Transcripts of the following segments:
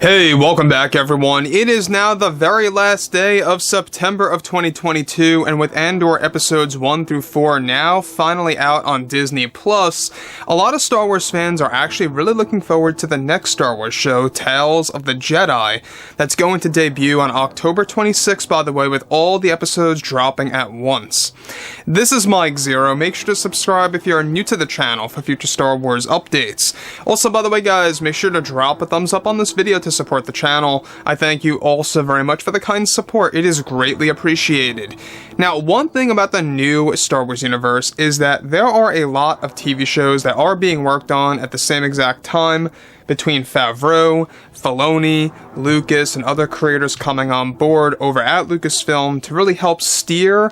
Hey, welcome back everyone. It is now the very last day of September of 2022, and with Andor episodes 1 through 4 now finally out on Disney+, a lot of Star Wars fans are actually really looking forward to the next Star Wars show, Tales of the Jedi, that's going to debut on October 26th, by the way, with all the episodes dropping at once. This is Mike Zero. Make sure to subscribe if you're new to the channel for future Star Wars updates. Also, by the way guys, make sure to drop a thumbs up on this video to support the channel. I thank you also very much for the kind support. It is greatly appreciated. Now, one thing about the new Star Wars universe is that there are a lot of TV shows that are being worked on at the same exact time between Favreau, Filoni, Lucas, and other creators coming on board over at Lucasfilm to really help steer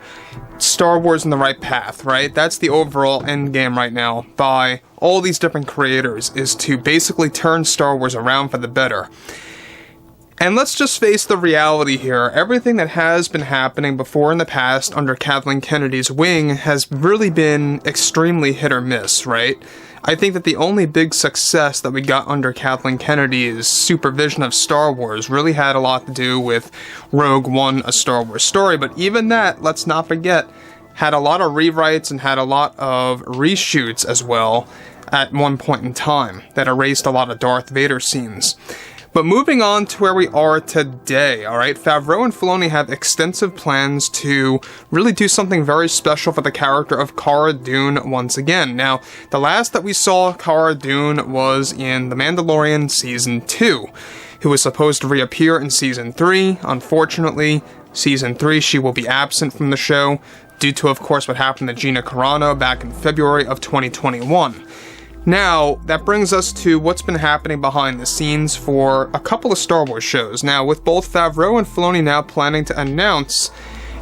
Star Wars in the right path, right? That's the overall end game right now by all these different creators, is to basically turn Star Wars around for the better. And let's just face the reality here. Everything that has been happening before in the past under Kathleen Kennedy's wing has really been extremely hit or miss, right? I think that the only big success that we got under Kathleen Kennedy's supervision of Star Wars really had a lot to do with Rogue One, A Star Wars Story, but even that, let's not forget, had a lot of rewrites and had a lot of reshoots as well at one point in time that erased a lot of Darth Vader scenes. But moving on to where we are today, alright, Favreau and Filoni have extensive plans to really do something very special for the character of Cara Dune once again. Now, the last that we saw Cara Dune was in The Mandalorian Season 2, who was supposed to reappear in Season 3. Unfortunately, Season 3 she will be absent from the show, due to, of course, what happened to Gina Carano back in February of 2021. Now, that brings us to what's been happening behind the scenes for a couple of Star Wars shows. Now, with both Favreau and Filoni now planning to announce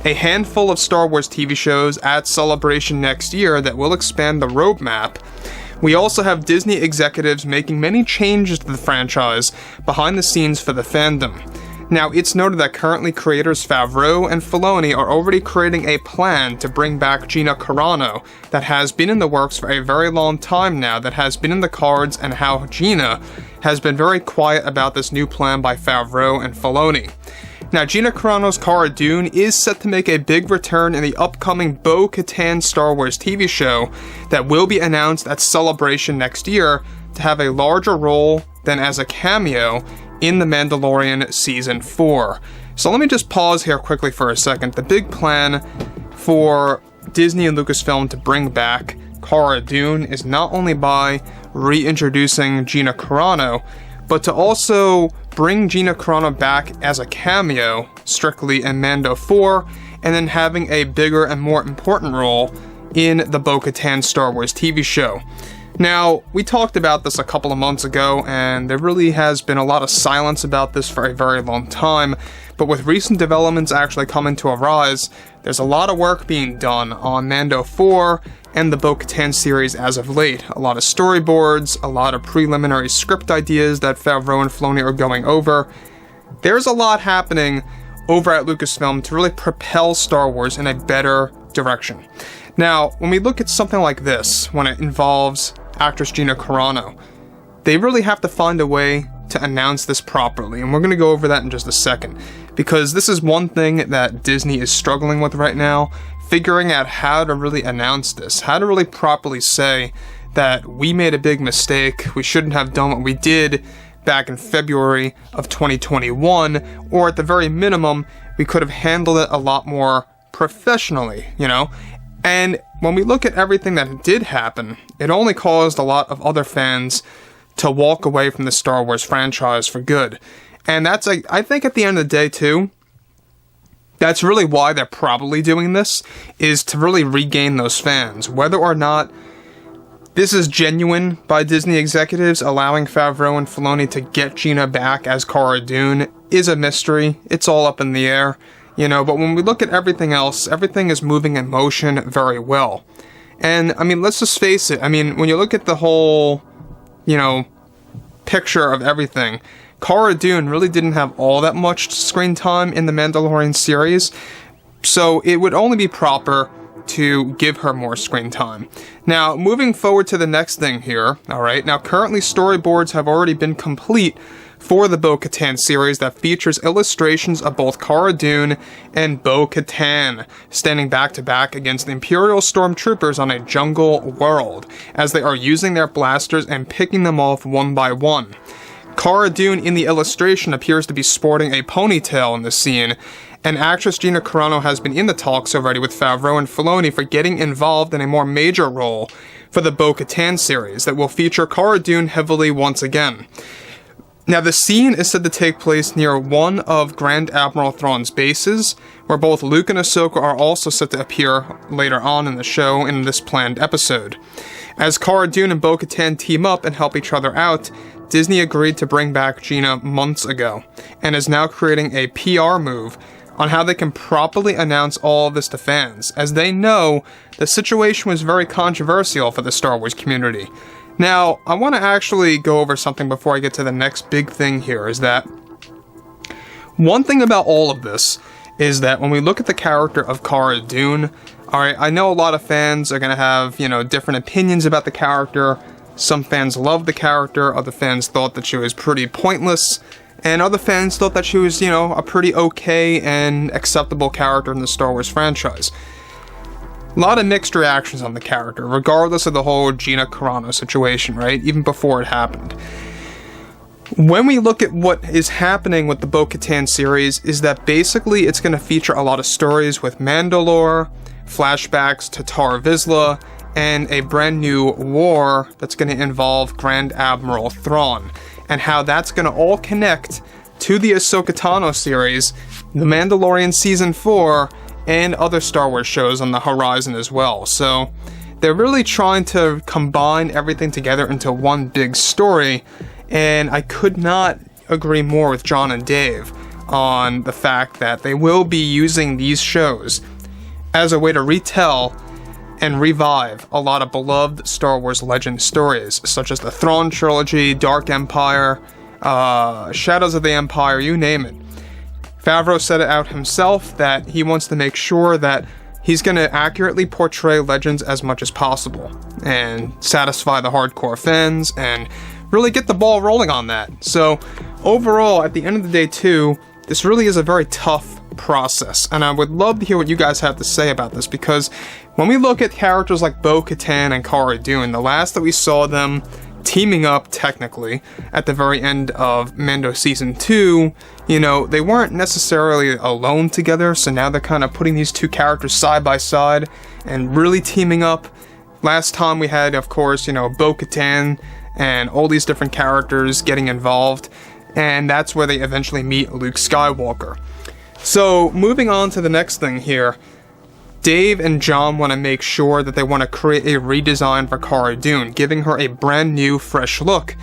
a handful of Star Wars TV shows at Celebration next year that will expand the roadmap, we also have Disney executives making many changes to the franchise behind the scenes for the fandom. Now, it's noted that currently creators Favreau and Filoni are already creating a plan to bring back Gina Carano that has been in the works for a very long time now, that has been in the cards, and how Gina has been very quiet about this new plan by Favreau and Filoni. Now, Gina Carano's Cara Dune is set to make a big return in the upcoming Katan Star Wars TV show that will be announced at Celebration next year to have a larger role than as a cameo in The Mandalorian Season 4. So let me just pause here quickly for a second. The big plan for Disney and Lucasfilm to bring back Cara Dune is not only by reintroducing Gina Carano, but to also bring Gina Carano back as a cameo, strictly in Mando 4, and then having a bigger and more important role in the Bo-Katan Star Wars TV show. Now, we talked about this a couple of months ago, and there really has been a lot of silence about this for a very long time, but with recent developments actually coming to a rise, there's a lot of work being done on Mando 4 and the Bo-Katan series as of late. A lot of storyboards, a lot of preliminary script ideas that Favreau and Filoni are going over. There's a lot happening over at Lucasfilm to really propel Star Wars in a better direction. Now, when we look at something like this, when it involves actress Gina Carano, they really have to find a way to announce this properly, and we're going to go over that in just a second, because this is one thing that Disney is struggling with right now, figuring out how to really announce this, how to really properly say that we made a big mistake, we shouldn't have done what we did back in February of 2021, or at the very minimum, we could have handled it a lot more professionally, you know? And when we look at everything that did happen, it only caused a lot of other fans to walk away from the Star Wars franchise for good. And that's, I think at the end of the day too, that's really why they're probably doing this, is to really regain those fans. Whether or not this is genuine by Disney executives allowing Favreau and Filoni to get Gina back as Cara Dune is a mystery. It's all up in the air. You know, but when we look at everything else, everything is moving in motion very well. And, I mean, let's just face it. I mean, when you look at the whole, you know, picture of everything, Cara Dune really didn't have all that much screen time in the Mandalorian series, so it would only be proper to give her more screen time. Now, moving forward to the next thing here, alright, now currently storyboards have already been complete for the Bo-Katan series that features illustrations of both Cara Dune and Bo-Katan standing back to back against the Imperial stormtroopers on a jungle world, as they are using their blasters and picking them off one by one. Cara Dune in the illustration appears to be sporting a ponytail in the scene, and actress Gina Carano has been in the talks already with Favreau and Filoni for getting involved in a more major role for the Bo-Katan series that will feature Cara Dune heavily once again. Now, the scene is said to take place near one of Grand Admiral Thrawn's bases, where both Luke and Ahsoka are also set to appear later on in the show in this planned episode. As Cara Dune and Bo-Katan team up and help each other out, Disney agreed to bring back Gina months ago, and is now creating a PR move on how they can properly announce all of this to fans, as they know the situation was very controversial for the Star Wars community. Now, I want to actually go over something before I get to the next big thing here, is that one thing about all of this is that when we look at the character of Cara Dune, alright, I know a lot of fans are going to have, different opinions about the character. Some fans loved the character, other fans thought that she was pretty pointless, and other fans thought that she was, a pretty okay and acceptable character in the Star Wars franchise. A lot of mixed reactions on the character, regardless of the whole Gina Carano situation, right? Even before it happened. When we look at what is happening with the Bo-Katan series, is that basically it's going to feature a lot of stories with Mandalore, flashbacks to Tar Vizsla, and a brand new war that's going to involve Grand Admiral Thrawn, and how that's going to all connect to the Ahsoka Tano series, The Mandalorian Season 4, and other Star Wars shows on the horizon as well. So they're really trying to combine everything together into one big story, and I could not agree more with John and Dave on the fact that they will be using these shows as a way to retell and revive a lot of beloved Star Wars legend stories, such as the Thrawn trilogy, Dark Empire, Shadows of the Empire, you name it. Favreau said it out himself that he wants to make sure that he's going to accurately portray legends as much as possible, and satisfy the hardcore fans, and really get the ball rolling on that. So, overall, at the end of the day too, this really is a very tough process, and I would love to hear what you guys have to say about this, because when we look at characters like Bo-Katan and Cara Dune, the last that we saw them teaming up, technically, at the very end of Mando Season 2, they weren't necessarily alone together, so now they're kind of putting these two characters side by side and really teaming up. Last time we had, of course, Bo-Katan and all these different characters getting involved, and that's where they eventually meet Luke Skywalker. So, moving on to the next thing here, Dave and John want to make sure that they want to create a redesign for Cara Dune, giving her a brand new, fresh look.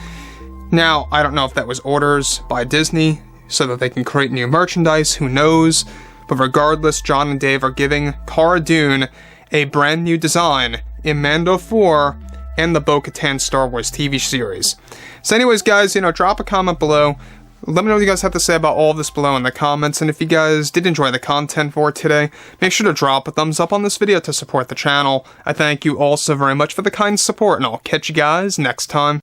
Now, I don't know if that was orders by Disney, so that they can create new merchandise, who knows, but regardless, John and Dave are giving Cara Dune a brand new design in Mando 4 and the Bo-Katan Star Wars TV series. So anyways, guys, drop a comment below. Let me know what you guys have to say about all of this below in the comments, and if you guys did enjoy the content for today, make sure to drop a thumbs up on this video to support the channel. I thank you all so very much for the kind support, and I'll catch you guys next time.